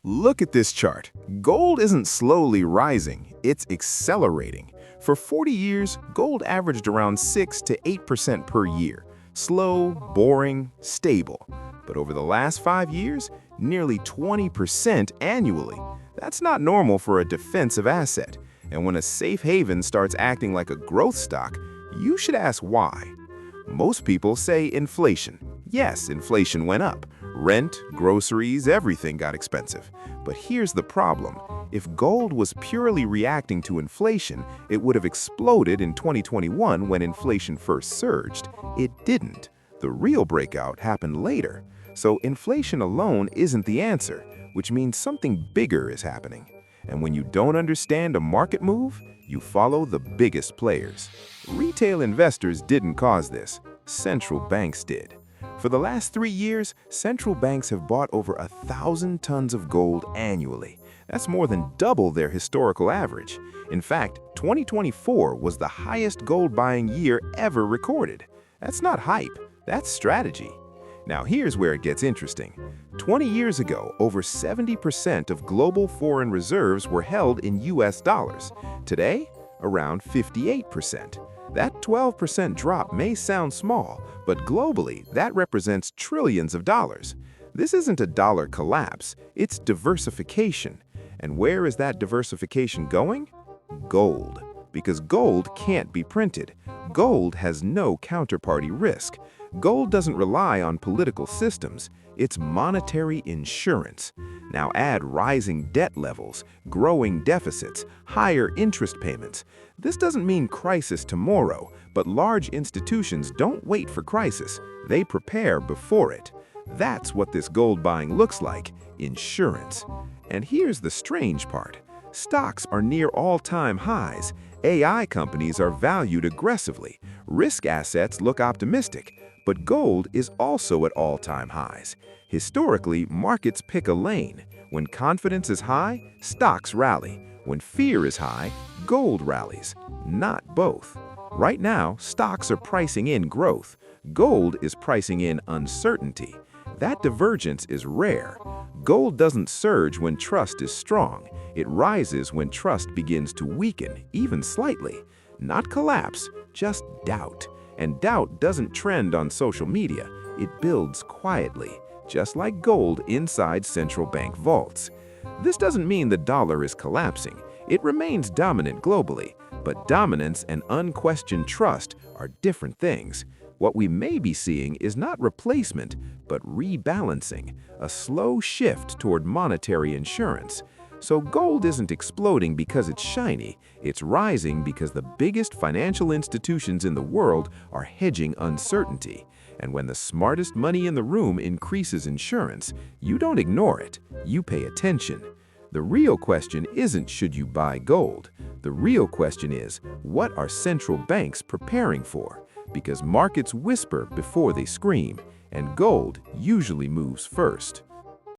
Look at this chart. Gold isn't slowly rising, it's accelerating. For 40 years, gold averaged around 6 to 8% per year. Slow, boring, stable. But over the last 5 years, nearly 20% annually. That's not normal for a defensive asset. And when a safe haven starts acting like a growth stock, you should ask why. Most people say inflation. Yes, inflation went up. Rent, groceries, everything got expensive. But here's the problem. If gold was purely reacting to inflation, it would have exploded in 2021 when inflation first surged. It didn't. The real breakout happened later. So inflation alone isn't the answer, which means something bigger is happening. And when you don't understand a market move, you follow the biggest players. Retail investors didn't cause this. Central banks did. For the last 3 years, central banks have bought over 1,000 tons of gold annually. That's more than double their historical average. In fact, 2024 was the highest gold buying year ever recorded. That's not hype, that's strategy. Now here's where it gets interesting. 20 years ago, over 70% of global foreign reserves were held in US dollars. Today, around 58%. That 12% drop may sound small, but globally, that represents trillions of dollars. This isn't a dollar collapse, it's diversification. And where is that diversification going? Gold. Because gold can't be printed. Gold has no counterparty risk. Gold doesn't rely on political systems. It's monetary insurance. Now add rising debt levels, growing deficits, higher interest payments. This doesn't mean crisis tomorrow, but large institutions don't wait for crisis. They prepare before it. That's what this gold buying looks like, insurance. And here's the strange part. Stocks are near all-time highs. AI companies are valued aggressively. Risk assets look optimistic. But gold is also at all-time highs. Historically, markets pick a lane. When confidence is high, stocks rally. When fear is high, gold rallies. Not both. Right now, stocks are pricing in growth. Gold is pricing in uncertainty. That divergence is rare. Gold doesn't surge when trust is strong. It rises when trust begins to weaken, even slightly. Not collapse, just doubt. And doubt doesn't trend on social media. It builds quietly, just like gold inside central bank vaults. This doesn't mean the dollar is collapsing. It remains dominant globally, but dominance and unquestioned trust are different things. What we may be seeing is not replacement, but rebalancing, a slow shift toward monetary insurance. So gold isn't exploding because it's shiny, it's rising because the biggest financial institutions in the world are hedging uncertainty. And when the smartest money in the room increases insurance, you don't ignore it, you pay attention. The real question isn't should you buy gold. The real question is, what are central banks preparing for? Because markets whisper before they scream, and gold usually moves first.